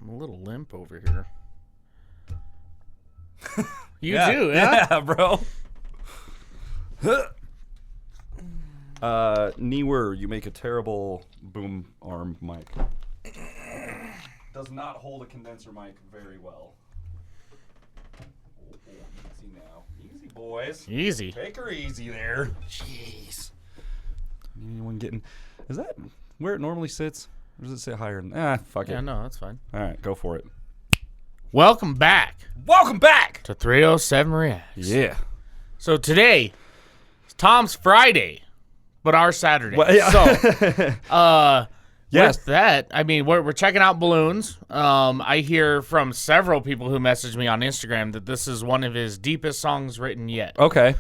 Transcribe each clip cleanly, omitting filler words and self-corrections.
I'm a little limp over here. You yeah, do, yeah? Yeah, bro. Newer, you make a terrible boom arm mic. Does not hold a condenser mic very well. Easy now. Easy, boys. Easy. Take her easy there. Jeez. Anyone getting... Is that where it normally sits? Or does it sit higher than... fuck it. Yeah, no, that's fine. All right, go for it. Welcome back Welcome back! to 307 Reacts. Yeah. So today, it's Tom's Friday, but our Saturday. Well, yeah. So, Yes. with that, I mean, we're checking out balloons. I hear from several people who message me on Instagram that this is one of his deepest songs written yet. Okay.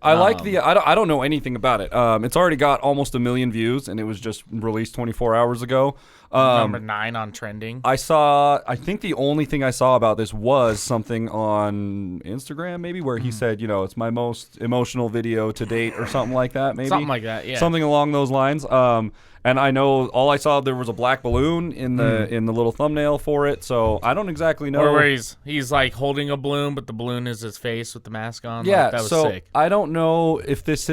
I like the... I don't know anything about it. It's already got almost 1 million views, and it was just released 24 hours ago. Number 9 on trending. I think the only thing I saw about this was something on Instagram, maybe, where he said, it's my most emotional video to date or something like that, maybe. Something like that, yeah. Something along those lines. And I know all I saw, there was a black balloon in the little thumbnail for it, so I don't exactly know. Or where he's like holding a balloon, but the balloon is his face with the mask on. Yeah, like, that was so sick. I don't know if this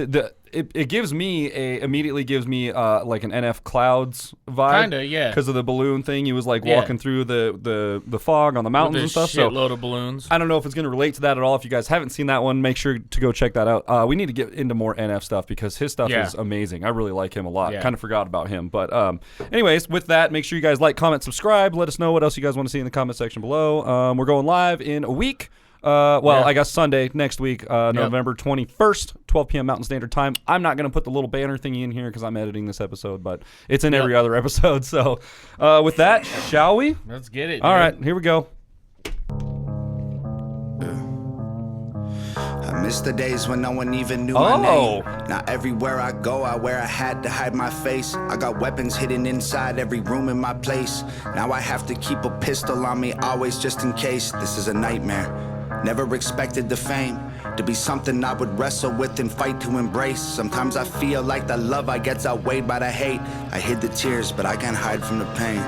it gives me immediately gives me like an NF Clouds vibe. Kinda, yeah. Because of the balloon thing, he was like walking through the fog on the mountains and stuff. Shitload of balloons. I don't know if it's going to relate to that at all. If you guys haven't seen that one, make sure to go check that out. We need to get into more NF stuff because his stuff is amazing. I really like him a lot. Yeah. Kind of forgot about him. But anyways, with that, make sure you guys like, comment, subscribe. Let us know what else you guys want to see in the comment section below. We're going live in a week. I guess Sunday next week, November 21st, 12 p.m. Mountain Standard Time. I'm not going to put the little banner thingy in here because I'm editing this episode, but it's in every other episode. So with that, shall we? Let's get it. All right, here we go. I miss the days when no one even knew my name. Now everywhere I go, I wear a hat to hide my face. I got weapons hidden inside every room in my place. Now I have to keep a pistol on me always just in case. This is a nightmare. Never expected the fame to be something I would wrestle with and fight to embrace. Sometimes I feel like the love I get's outweighed by the hate. I hid the tears, but I can't hide from the pain.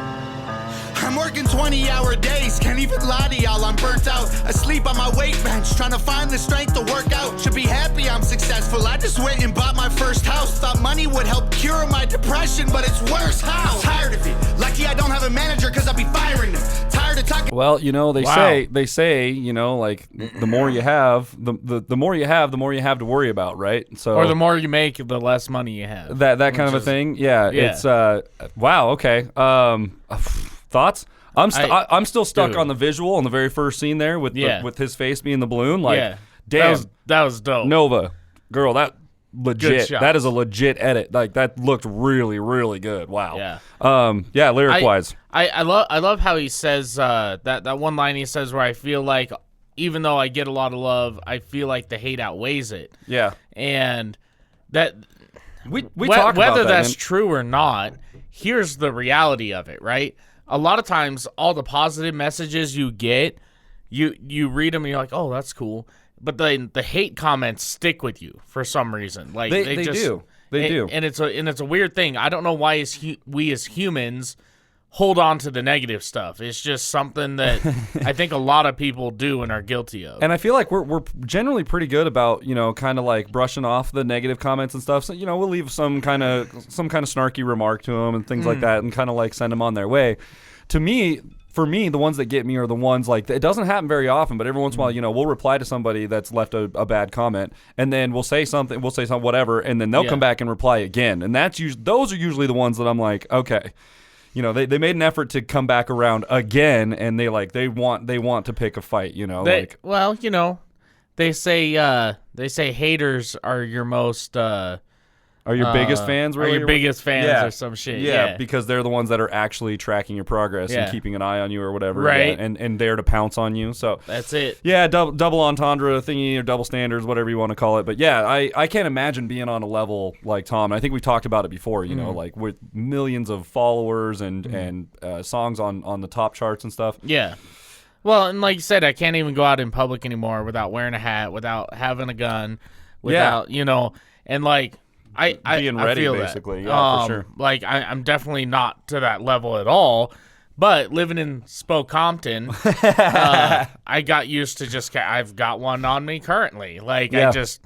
I'm working 20-hour days, can't even lie to y'all, I'm burnt out. Asleep on my weight bench, trying to find the strength to work out. Should be happy I'm successful, I just went and bought my first house. Thought money would help cure my depression, but it's worse, how? Tired of it, lucky I don't have a manager cause I'll be firing them. Tired of talking. Well, they say, like the more you have, the more you have, the more you have to worry about, right? So Or the more you make, the less money you have. That kind of a thing. Yeah. It's wow, okay. Thoughts? I'm still stuck on the visual on the very first scene there with his face being the balloon. Like, damn, that was dope. Nova, girl, that legit. That is a legit edit. Like that looked really, really good. Wow. Yeah. Lyric wise, I love how he says that one line he says where I feel like even though I get a lot of love, I feel like the hate outweighs it. Yeah. And that we talk about whether that, that's man. true or not. Here's the reality of it, right? A lot of times, all the positive messages you get, you read them and you're like, oh, that's cool. But then the hate comments stick with you for some reason. Like they just do. They do. And it's a weird thing. I don't know why we as humans hold on to the negative stuff. It's just something that I think a lot of people do and are guilty of. And I feel like we're generally pretty good about, kind of like brushing off the negative comments and stuff. So, we'll leave some kind of snarky remark to them and things like that and kind of like send them on their way. For me, the ones that get me are the ones like, it doesn't happen very often, but every once in a while, we'll reply to somebody that's left a bad comment and then we'll say something, whatever, and then they'll come back and reply again. And those are usually the ones that I'm like, okay. They made an effort to come back around again, and they want to pick a fight. They say haters are your most are your biggest fans, really? Are your biggest fans or some shit. Yeah, because they're the ones that are actually tracking your progress and keeping an eye on you or whatever. Right. Yeah, and there to pounce on you. So that's it. Yeah, double entendre thingy or double standards, whatever you want to call it. But yeah, I can't imagine being on a level like Tom. I think we talked about it before, like with millions of followers and songs on the top charts and stuff. Yeah. Well, and like you said, I can't even go out in public anymore without wearing a hat, without having a gun, without, and like... being ready, feel basically. that. Yeah, for sure. Like I'm definitely not to that level at all, But living in Spokompton, I got used to I've got one on me currently. Like that's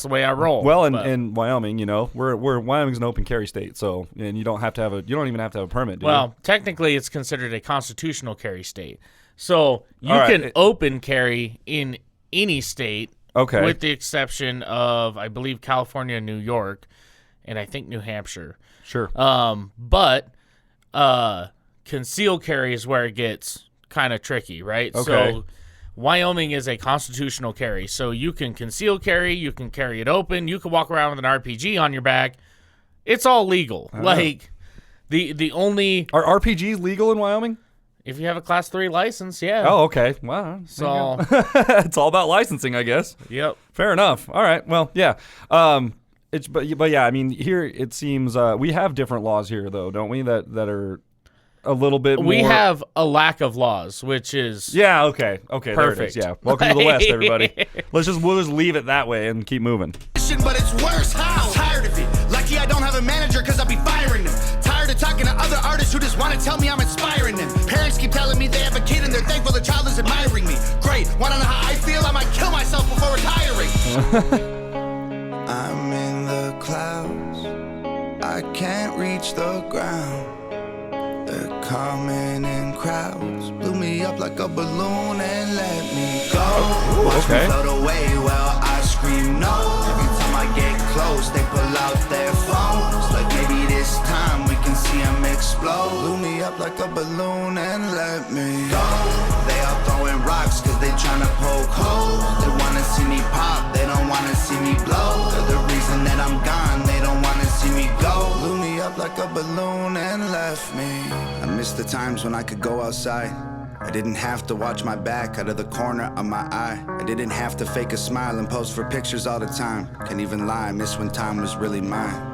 the way I roll. Well, in Wyoming, Wyoming's an open carry state, so and you don't even have to have a permit. Technically, it's considered a constitutional carry state, so you can open carry in any state, with the exception of I believe California, New York, and I think New Hampshire. Sure. But concealed carry is where it gets kind of tricky, right? Okay. So Wyoming is a constitutional carry. So you can conceal carry, you can carry it open, you can walk around with an RPG on your back. It's all legal. Like the only Are RPGs legal in Wyoming? If you have a class 3 license, yeah. Oh, okay. Wow. So it's all about licensing, I guess. Yep. Fair enough. All right. Well, yeah. But yeah, I mean, here it seems we have different laws here, though, don't we? That are a little bit more. We have a lack of laws, which is okay. perfect. There it is. Yeah. Welcome to the West, everybody. We'll just leave it that way and keep moving. But it's worse. How? Tired of it. Lucky I don't have a manager because I'll be firing them. Tired of talking to other artists who just want to tell me I'm inspiring them. Parents keep telling me they have a kid and they're thankful the child is admiring me. Great. Want to know how I feel? I might kill myself before retiring. I'm in the clouds. I can't reach the ground. They're coming in crowds. Blew me up like a balloon and let me go. Watch me float away while I scream no. Every time I get close, they pull out their phones. Like maybe this time we can see them explode. Blew me up like a balloon and let me go. They all throwing rocks cause they tryna poke holes. They wanna see me pop, they don't wanna see me blow. They're the reason that I'm gone, they don't wanna see me go. Blew me up like a balloon and left me. I miss the times when I could go outside. I didn't have to watch my back out of the corner of my eye. I didn't have to fake a smile and pose for pictures all the time. Can't even lie, I miss when time was really mine.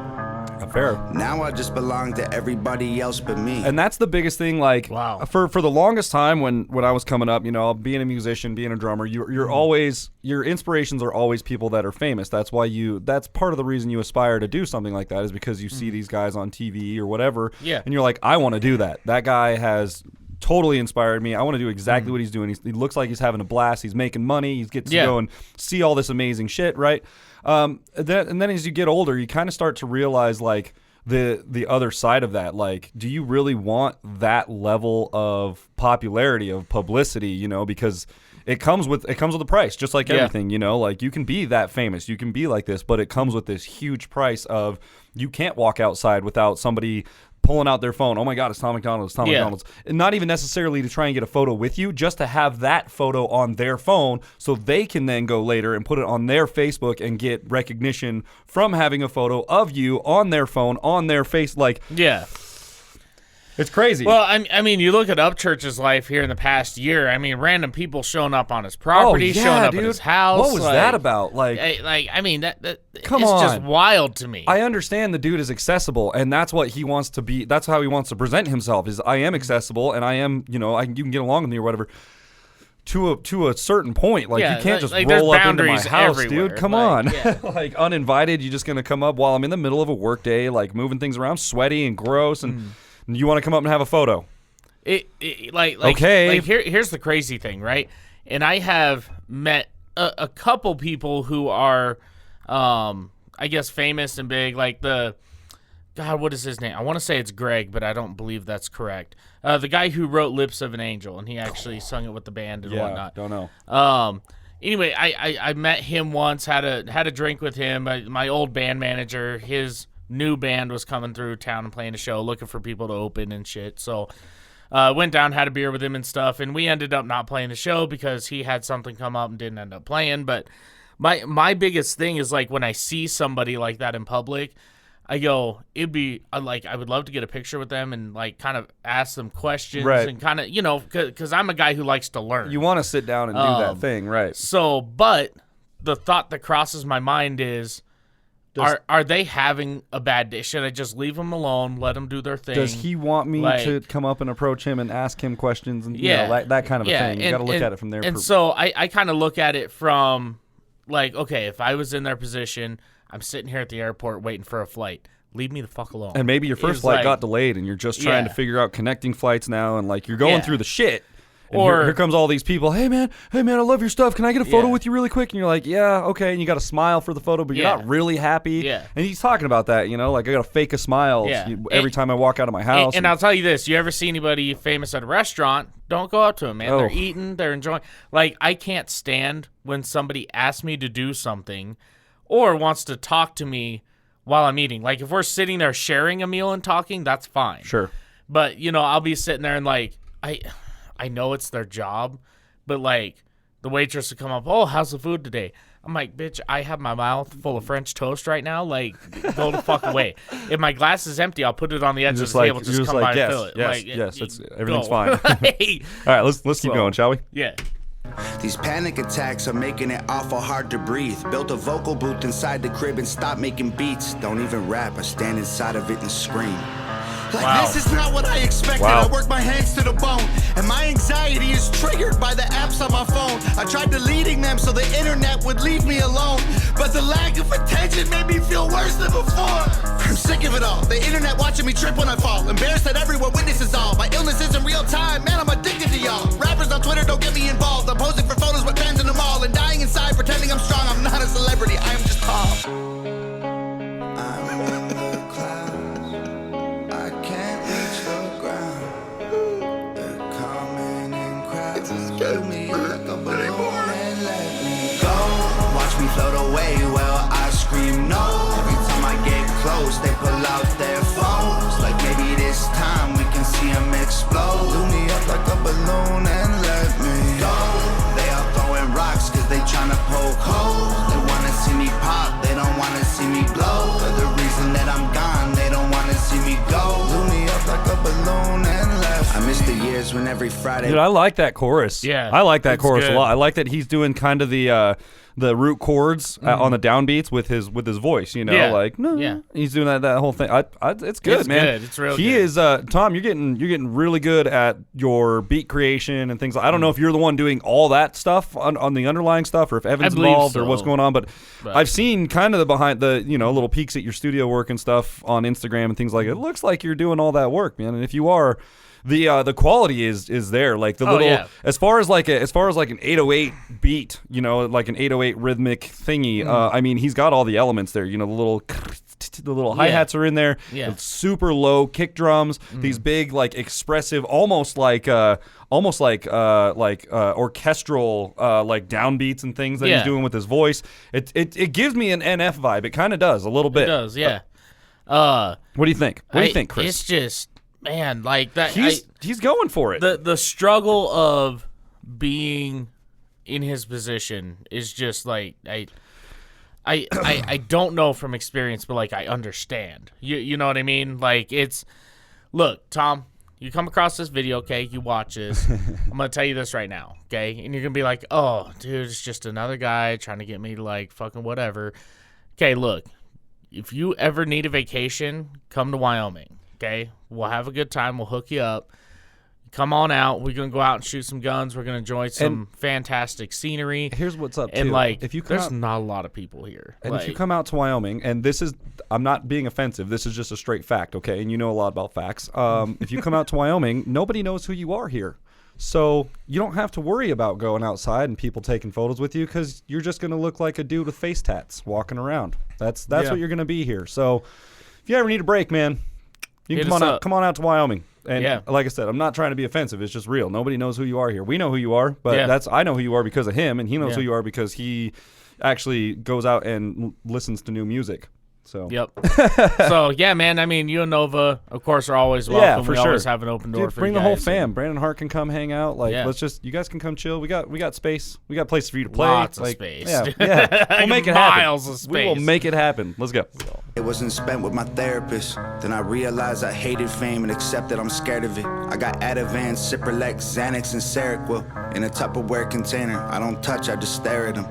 Fair. Now I just belong to everybody else but me. And that's the biggest thing. Like, for the longest time when I was coming up, being a musician, being a drummer, you're always, your inspirations are always people that are famous. That's why that's part of the reason you aspire to do something like that, is because you see these guys on TV or whatever. Yeah. And you're like, I want to do that. That guy has totally inspired me. I want to do exactly what he's doing. He looks like he's having a blast. He's making money. He gets to go and see all this amazing shit, right? And then as you get older, you kind of start to realize, like, the other side of that. Like, do you really want that level of popularity, of publicity, because it comes with a price, just like everything, like you can be that famous, you can be like this, but it comes with this huge price of you can't walk outside without somebody pulling out their phone. Oh my God, it's Tom Macdonald. It's Tom Macdonald's. And not even necessarily to try and get a photo with you, just to have that photo on their phone so they can then go later and put it on their Facebook and get recognition from having a photo of you on their phone, on their face. Like, it's crazy. Well, I mean, you look at Upchurch's life here in the past year. I mean, random people showing up on his property, showing up at his house. What was that about? I mean, that come it's on. just wild to me. I understand the dude is accessible, and that's what he wants to be. That's how he wants to present himself. Is I am accessible, and I am, you can get along with me or whatever. To a certain point, like you can't just roll up into my house, everywhere. dude. Come on, like uninvited. You're just gonna come up while I'm in the middle of a work day, like moving things around, sweaty and gross, and you want to come up and have a photo. Here's the crazy thing, right? And I have met a couple people who are, I guess, famous and big. Like what is his name? I want to say it's Greg, but I don't believe that's correct. The guy who wrote "Lips of an Angel," and he actually sung it with the band and whatnot. Don't know. Anyway, I met him once. Had a drink with him. My old band manager, his new band was coming through town and playing a show, looking for people to open and shit. So went down, had a beer with him and stuff, and we ended up not playing the show because he had something come up and didn't end up playing. But my biggest thing is, like, when I see somebody like that in public, I go, I would love to get a picture with them and, like, kind of ask them questions and kind of, because I'm a guy who likes to learn. You want to sit down and do that thing, right? So, but the thought that crosses my mind is, are they having a bad day? Should I just leave them alone, let them do their thing? Does he want me to come up and approach him and ask him questions and that kind of a thing? You got to look at it from there. And so I kind of look at it from, like, okay, if I was in their position, I'm sitting here at the airport waiting for a flight. leave me the fuck alone. And maybe your first It's flight like- got delayed, and you're just trying to figure out connecting flights now, and like you're going Yeah. through the shit. And Or- here comes all these people. Hey man, I love your stuff. Can I get a photo Yeah. with you really quick? And you're like, yeah, okay. And you got to smile for the photo, but you're Yeah. not really happy. Yeah. And he's talking about that, like I got to fake a smile Yeah. every time I walk out of my house. And I'll tell you this: you ever see anybody famous at a restaurant? Don't go up to them, man. Oh. They're eating, they're enjoying. Like, I can't stand when somebody asks me to do something or wants to talk to me while I'm eating. Like, if we're sitting there sharing a meal and talking, that's fine. Sure. But I'll be sitting there and like I know it's their job, but like the waitress would come up, oh, how's the food today? I'm like, bitch, I have my mouth full of French toast right now. Like, go the fuck away. If my glass is empty, I'll put it on the edge of the table. Just come by and fill it. Yes, everything's go. fine. Hey. All right, let's keep going, shall we? Yeah. These panic attacks are making it awful hard to breathe. Built a vocal booth inside the crib and stopped making beats. Don't even rap, I stand inside of it and scream. Like, Wow. this is not what I expected. Wow. I work my hands to the bone, and my anxiety is triggered by the apps on my phone. I tried deleting them so the internet would leave me alone, but the lack of attention made me feel worse than before. I'm sick of it all. The internet watching me trip when I fall. Embarrassed that everyone witnesses all. My illness isn't real time. Man, I'm addicted to y'all. Rappers on Twitter don't get me involved. I'm posing for photos with fans in the mall and dying inside pretending I'm strong. I'm not a celebrity. I am just calm. Fill me like a balloon and let me go. Watch me float away while I scream no. Every time I get close, they pull out their phones. Like maybe this time we can see them explode. Fill me up like a balloon and let me go. They all throwing rocks cause they tryna poke holes. They wanna see me pop, they don't wanna see me blow. For the reason that I'm gone, they don't wanna see me go. Fill me up like a balloon and let me. I miss the years when every Friday. Dude, I like that chorus. Yeah, I like that it's chorus good. a lot. I like that he's doing kind of the root chords on the downbeats with his voice. Yeah. Like no, Yeah. he's doing that whole thing. It's good, It's man. good. It's real He good. is Tom. You're getting really good at your beat creation and things. I don't know if you're the one doing all that stuff on the underlying stuff, or if Evan's believe involved, or so. what's going on. But I've seen kind of the behind the little peeks at your studio work and stuff on Instagram and things like that. It looks like you're doing all that work, man. And if you are, the quality is there. Like the little yeah. as far as like an 808 beat, like an 808 rhythmic thingy. I mean, he's got all the elements there. The little hi-hats are in there. Yeah. The super low kick drums. These big like expressive, almost like orchestral like downbeats and things that he's Yeah. doing with his voice. It gives me an NF vibe. It kind of does a little bit. It does, yeah. What do you think? What do you think, Chris? It's just, man, like that. He's going for it. The struggle of being in his position is just like I don't know from experience, but like I understand. You know what I mean? Like look, Tom, you come across this video, okay? You watch this. I'm gonna tell you this right now, okay? And you're gonna be like, oh, dude, it's just another guy trying to get me to like fucking whatever. Okay, look, if you ever need a vacation, come to Wyoming, okay? We'll have a good time. We'll hook you up. Come on out. We're going to go out and shoot some guns. We're going to enjoy some fantastic scenery. Here's what's up, And, too. like, if you come there's out, not a lot of people here. and like, if you come out to Wyoming, and I'm not being offensive. This is just a straight fact, okay? And you know a lot about facts. If you come out to Wyoming, nobody knows who you are here. So you don't have to worry about going outside and people taking photos with you, because you're just going to look like a dude with face tats walking around. That's what you're going to be here. So if you ever need a break, man, you can Hit us up. come on out to Wyoming. And Yeah. like I said, I'm not trying to be offensive. It's just real. Nobody knows who you are here. We know who you are, but Yeah. I know who you are because of him, and he knows Yeah. who you are because he actually goes out and listens to new music. So Yep. So, yeah, man, I mean, you and Nova, of course, are always welcome. Yeah, for we sure. always have an open door dude, for bring you the whole guys. fam. Brandon Hart can come hang out. Like, Yeah. you guys can come chill. We got space. We got places for you to play. Lots of like, space. Yeah. We'll make it happen. Miles of We will space. make it happen. Let's go. It wasn't spent with my therapist. Then I realized I hated fame and accepted I'm scared of it. I got Ativan, Cipralex, Xanax, and Seroquel in a Tupperware container. I don't touch, I just stare at them.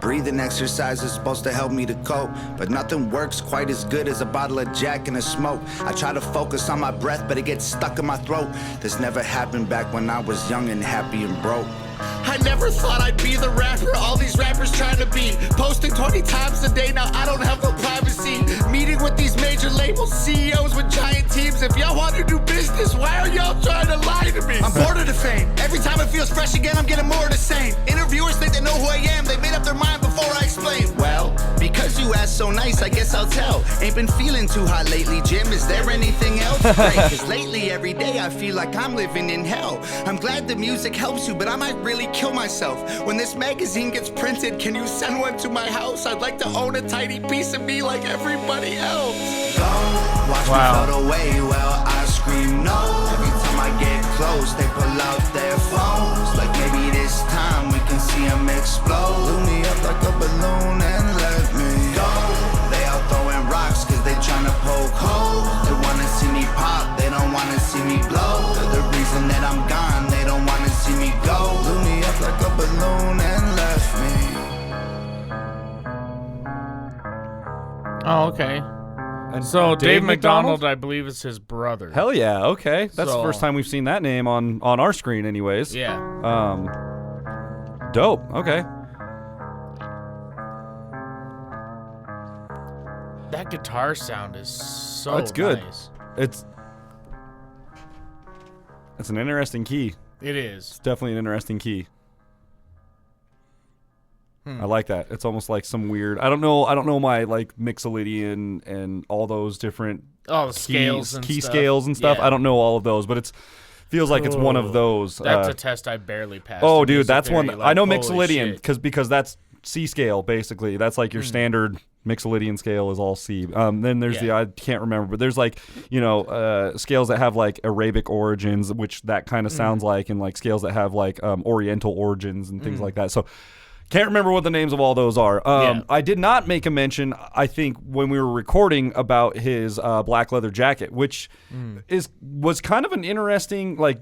Breathing exercise is supposed to help me to cope, but nothing works quite as good as a bottle of Jack and a smoke. I try to focus on my breath, but it gets stuck in my throat. This never happened back when I was young and happy and broke. I never thought I'd be the rapper all these rappers trying to be. Posting 20 times a day, now I don't have no privacy. Meeting with these major labels, CEOs with giant teams. If y'all want to do business, why are y'all trying to lie to me? I'm bored of the fame. Every time it feels fresh again, I'm getting more of the same. Interviewers think they know who I am. They made up their mind before I explain. Well, because you asked so nice, I guess I'll tell. Ain't been feeling too hot lately, Jim. Is there anything else? Great, cause lately every day I feel like I'm living in hell. I'm glad the music helps you, but I might really kill myself. When this magazine gets printed, can you send one to my house? I'd like to own a tiny piece of me like everybody else. Don't watch me float away while I scream no. Every time I get close, they pull out their phones. Like maybe this time we can see them explode. Blew me up like a balloon and let me go. They all throwing rocks cause they tryna poke holes. They wanna see me pop, they don't wanna see me blow. They're the reason that I'm gone, they don't wanna see me go. Blew me up like a balloon and left me. Oh, okay. And So Dave McDonald? McDonald, I believe, is his brother. Hell yeah, okay. That's the So- first time we've seen that name on our screen anyways. Yeah. Dope, okay. That guitar sound is so That's good. nice. It's an interesting key. It is. It's definitely an interesting key. I like that. It's almost like some weird. I don't know my like Mixolydian and all those different Oh, the scales and key stuff. scales and stuff. Yeah. I don't know all of those, but it's feels like it's one of those. That's a test I barely passed. Oh, in dude, music that's theory. one. I know Like, holy Mixolydian shit. because that's C scale basically. That's like your standard Mixolydian scale is all C. Then there's Yeah. I can't remember, but there's like scales that have like Arabic origins, which that kind of sounds like, and like scales that have like Oriental origins and things like that. So. Can't remember what the names of all those are. Yeah. I did not make a mention, I think, when we were recording about his black leather jacket, which was kind of an interesting, like,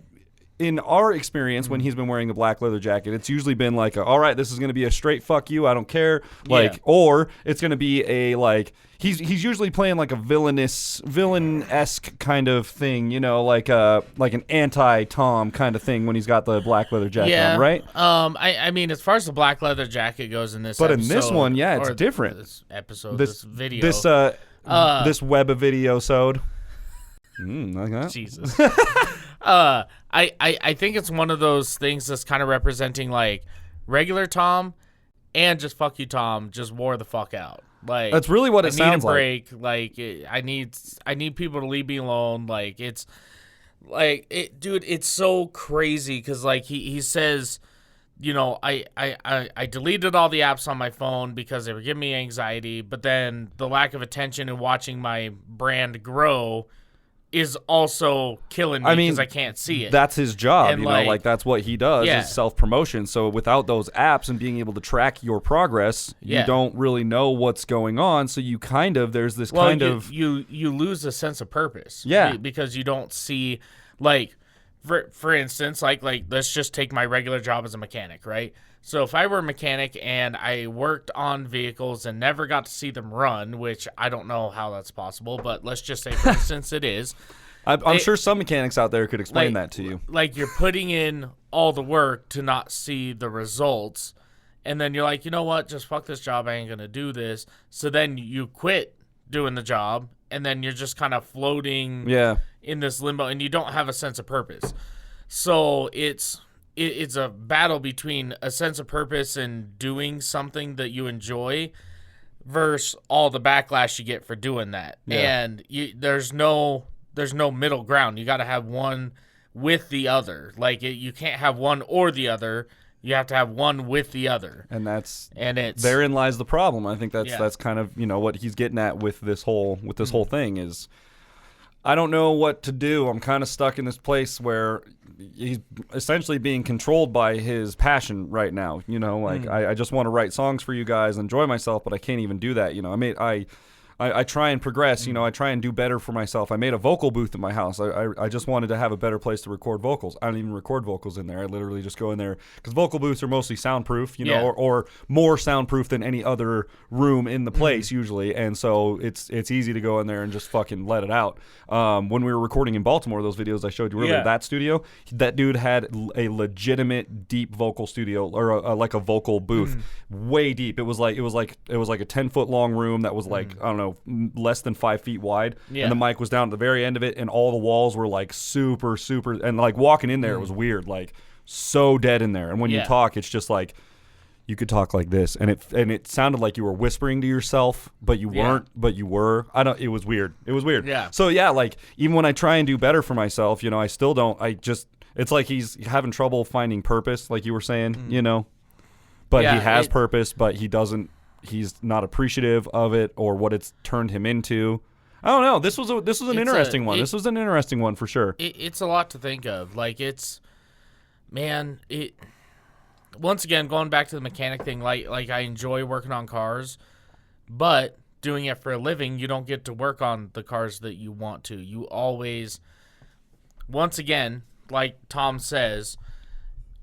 in our experience when he's been wearing the black leather jacket, it's usually been like, all right, this is going to be a straight fuck you, I don't care. Like, or it's going to be a, like, he's usually playing like a villain-esque kind of thing, you know, like an anti-Tom kind of thing when he's got the black leather jacket on, right? I mean, as far as the black leather jacket goes in this But episode, in this one, yeah, it's or different. This episode, this video. This web of video-sode. Like that. Jesus. I think it's one of those things that's kind of representing like regular Tom and just fuck you Tom just wore the fuck out. Like That's really what it sounds like. I need a break. I need people to leave me alone. Like it's like it, dude. It's so crazy because like he says, you know, I deleted all the apps on my phone because they were giving me anxiety. But then the lack of attention and watching my brand grow is also killing me because I can't see it. That's his job, And, you know, like that's what he does Yeah. is self-promotion. So without those apps and being able to track your progress, you Yeah. don't really know what's going on. So you there's this well, kind you, of you lose a sense of purpose. Yeah. Because you don't see, like, for instance, like let's just take my regular job as a mechanic, right? So if I were a mechanic and I worked on vehicles and never got to see them run, which I don't know how that's possible, but let's just say, for instance, it is. I'm sure some mechanics out there could explain Like- that to you. Like you're putting in all the work to not see the results, and then you're like, you know what? Just fuck this job. I ain't gonna do this. So then you quit doing the job, and then you're just kind of floating Yeah. in this limbo, and you don't have a sense of purpose. So it's a battle between a sense of purpose and doing something that you enjoy versus all the backlash you get for doing that. Yeah. And there's no middle ground. You got to have one with the other. Like you can't have one or the other. You have to have one with the other. And it's therein lies the problem. I think that's Yeah. that's kind of, you know, what he's getting at with this whole whole thing is I don't know what to do. I'm kind of stuck in this place where he's essentially being controlled by his passion right now. You know, like I just want to write songs for you guys, enjoy myself, but I can't even do that. You know, I try and progress. You know, I try and do better for myself. I made a vocal booth in my house. I just wanted to have a better place to record vocals. I don't even record vocals in there. I literally just go in there because vocal booths are mostly soundproof, you know, or more soundproof than any other room in the place usually. And so it's easy to go in there and just fucking let it out. When we were recording in Baltimore, those videos I showed you earlier, that studio, that dude had a legitimate deep vocal studio or like a vocal booth, way deep. It was like a 10-foot long room that was like I don't know, less than 5 feet wide, and the mic was down at the very end of it, and all the walls were like super, and like walking in there, it was weird, like so dead in there. And when you talk, it's just like you could talk like this, and it sounded like you were whispering to yourself, but you weren't, but you were. It was weird. It was weird. Yeah. So yeah, like even when I try and do better for myself, you know, I still don't. It's like he's having trouble finding purpose, like you were saying, you know. But he has purpose, but he doesn't. He's not appreciative of it or what it's turned him into. I don't know. This was an interesting one. This was an interesting one for sure. It's a lot to think of. Like once again, going back to the mechanic thing, like I enjoy working on cars, but doing it for a living, you don't get to work on the cars that you want to. You always, once again, like Tom says,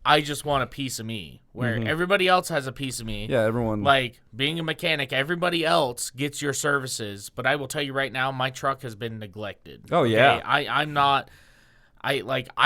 I just want a piece of me, where everybody else has a piece of me. Yeah, everyone. Like, being a mechanic, everybody else gets your services, but I will tell you right now, my truck has been neglected. Oh, yeah. I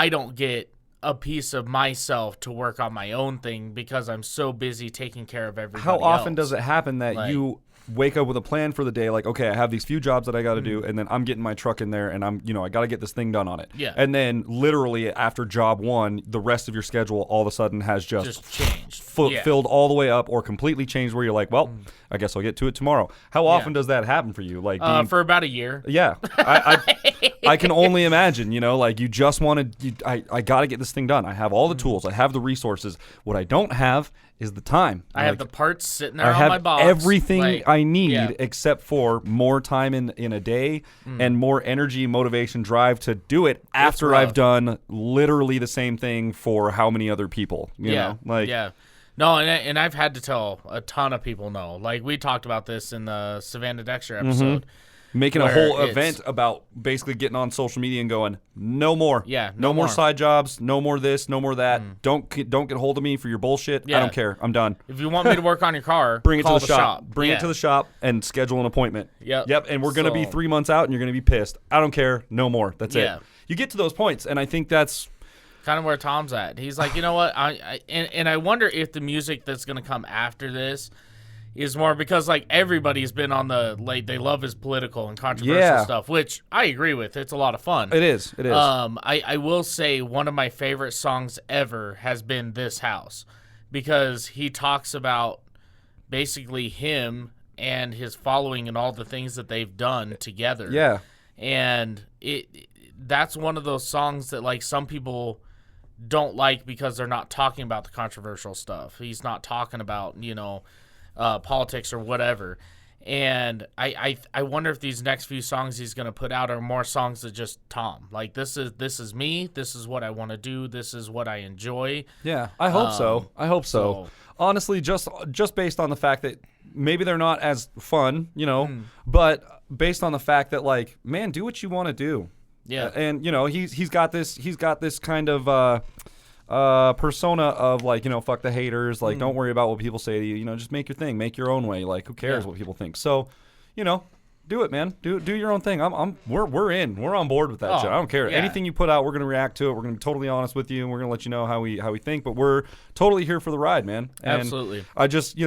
don't get a piece of myself to work on my own thing because I'm so busy taking care of everybody else. How often does it happen that you wake up with a plan for the day, like, okay, I have these few jobs that I got to do, and then I'm getting my truck in there, and I got to get this thing done on it. Yeah. And then literally after job one, the rest of your schedule all of a sudden has just changed, filled all the way up, or completely changed, where you're like, well, I guess I'll get to it tomorrow. How often does that happen for you? Like for about a year. Yeah, I can only imagine. You know, like you just wanted. I got to get this thing done. I have all the tools. I have the resources. What I don't have is the time. I have the parts sitting there I on have my box. Everything I need except for more time in a day and more energy, motivation, drive to do it after I've done literally the same thing for how many other people, you know? Like, no, and I've had to tell a ton of people no. Like, we talked about this in the Savannah Dexter episode. Making a whole event about basically getting on social media and going, no more. Yeah, no more side jobs, no more this, no more that. Don't get a hold of me for your bullshit. I don't care. I'm done. If you want me to work on your car, bring it call to the shop. Bring it to the shop and schedule an appointment. Yep. And we're going to be 3 months out and you're going to be pissed. I don't care. No more. That's it. You get to those points, and I think that's kind of where Tom's at. He's like, you know what? I wonder if the music that's going to come after this is more because, like, everybody's been on the, like, they love his political and controversial stuff, which I agree with. It's a lot of fun. It is. I will say one of my favorite songs ever has been This House, because he talks about basically him and his following and all the things that they've done together. Yeah. And that's one of those songs that, like, some people don't like because they're not talking about the controversial stuff. He's not talking about, politics or whatever. And I wonder if these next few songs he's going to put out are more songs that just Tom. Like, this is me. This is what I want to do. This is what I enjoy. Yeah, I hope so. I hope so. Honestly, just based on the fact that maybe they're not as fun, but based on the fact that, like, man, do what you want to do. Yeah. And he's got this kind of persona of, like, fuck the haters, like, don't worry about what people say to you, just make your thing, make your own way, like, who cares what people think. So, do it, man. Do your own thing. We're on board with that shit. I don't care. Anything you put out, we're gonna react to it. We're gonna be totally honest with you, and we're gonna let you know how we think. But we're totally here for the ride, man. And absolutely. I just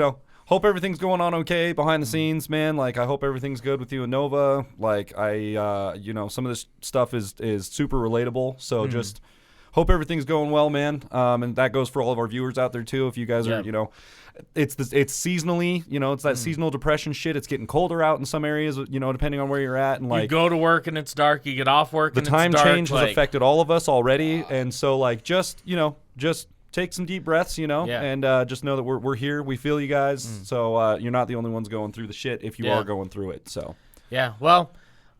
hope everything's going on okay behind the scenes, man. Like, I hope everything's good with you and Nova. Like, some of this stuff is super relatable. So just hope everything's going well, man. And that goes for all of our viewers out there too. If you guys are, it's seasonally, it's that seasonal depression shit. It's getting colder out in some areas, depending on where you're at. And, like, you go to work and it's dark. You get off work and it's dark. The time change has affected all of us already. And so, like, just take some deep breaths, and just know that we're here. We feel you guys. So you're not the only ones going through the shit if you are going through it. So yeah, well,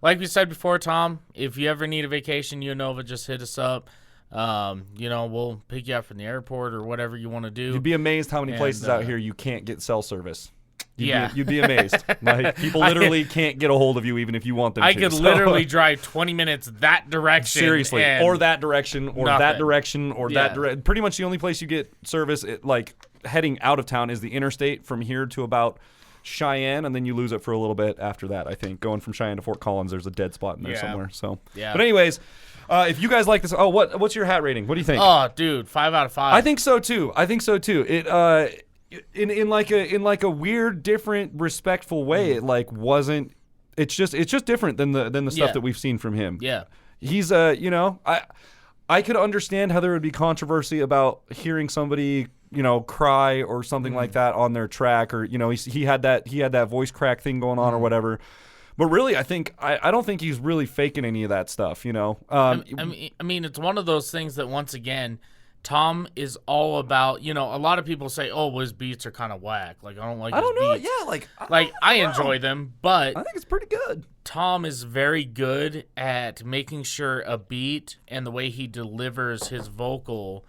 like we said before, Tom, if you ever need a vacation, you and Nova, just hit us up. We'll pick you up from the airport or whatever you want to do. You'd be amazed how many places out here you can't get cell service. You'd be amazed. Like people literally can't get a hold of you even if you want them to. I could literally drive 20 minutes that direction. Seriously, or that direction, or nothing. that direction, or that direction. Pretty much the only place you get service, like heading out of town, is the interstate from here to about Cheyenne, and then you lose it for a little bit after that. I think going from Cheyenne to Fort Collins, there's a dead spot in there somewhere. So, but anyways. If you guys like this, what's your hat rating? What do you think? Oh, dude, 5 out of 5. I think so too. It in like a weird, different, respectful way. It like wasn't. It's just different than the stuff that we've seen from him. Yeah, he's I could understand how there would be controversy about hearing somebody cry or something like that on their track, or he had that voice crack thing going on or whatever. But really, I don't think he's really faking any of that stuff, I mean, it's one of those things that, once again, Tom is all about, a lot of people say, oh, well, his beats are kind of whack. Like, I don't like his beats. Yeah, I enjoy them, but I think it's pretty good. Tom is very good at making sure a beat and the way he delivers his vocal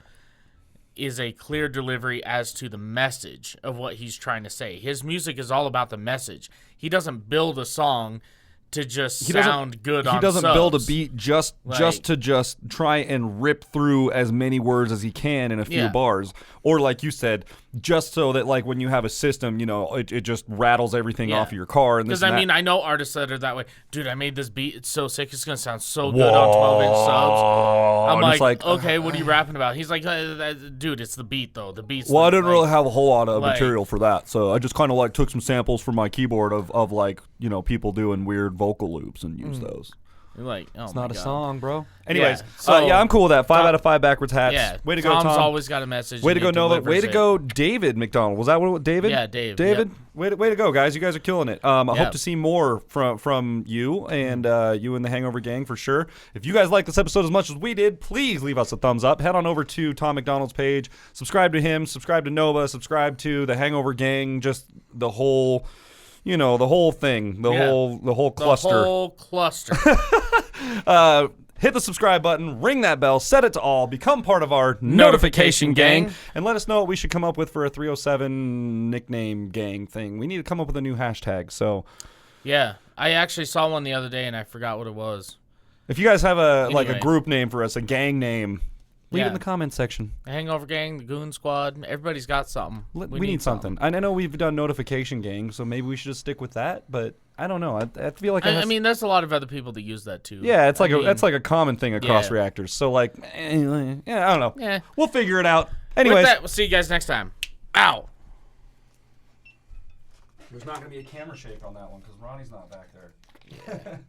is a clear delivery as to the message of what he's trying to say. His music is all about the message. He doesn't build a song to just sound good on He doesn't subs. build a beat just to try and rip through as many words as he can in a few bars. Or like you said, just so that like when you have a system, it just rattles everything off of your car. Because I mean, I know artists that are that way. Dude, I made this beat. It's so sick. It's going to sound so good on 12-inch subs. I'm like, okay, what are you rapping about? He's like, dude, it's the beat, though. The beat's I didn't really have a whole lot of material for that. So I just kind of like took some samples from my keyboard of like, people doing weird vocal loops and used those. You're like, oh, it's my not God. a song, bro. Anyways, so I'm cool with that. 5 out of 5 backwards hats. Yeah, way to go, Tom's Tom. always got a message. Way to go, Nova. Way to go, David Macdonald. Was that what David? Yeah, Dave. David. Yep. Way to go, guys. You guys are killing it. I hope to see more from you and you and the Hangover Gang for sure. If you guys like this episode as much as we did, please leave us a thumbs up. Head on over to Tom Macdonald's page. Subscribe to him. Subscribe to Nova. Subscribe to the Hangover Gang. Just the whole. The whole thing, the whole cluster. The whole cluster. Hit the subscribe button, ring that bell, set it to all, become part of our notification gang, and let us know what we should come up with for a 307 nickname gang thing. We need to come up with a new hashtag. So, yeah, I actually saw one the other day and I forgot what it was. if you guys have a group name for us, a gang name, leave it in the comments section. The Hangover Gang, the Goon Squad, everybody's got something. We need something. I know we've done Notification Gang, so maybe we should just stick with that. But I don't know. I feel like I mean, there's a lot of other people that use that too. Yeah, it's like that's like a common thing across reactors. So like, I don't know. Yeah, we'll figure it out. Anyways, with that, we'll see you guys next time. Ow. There's not going to be a camera shake on that one because Ronnie's not back there.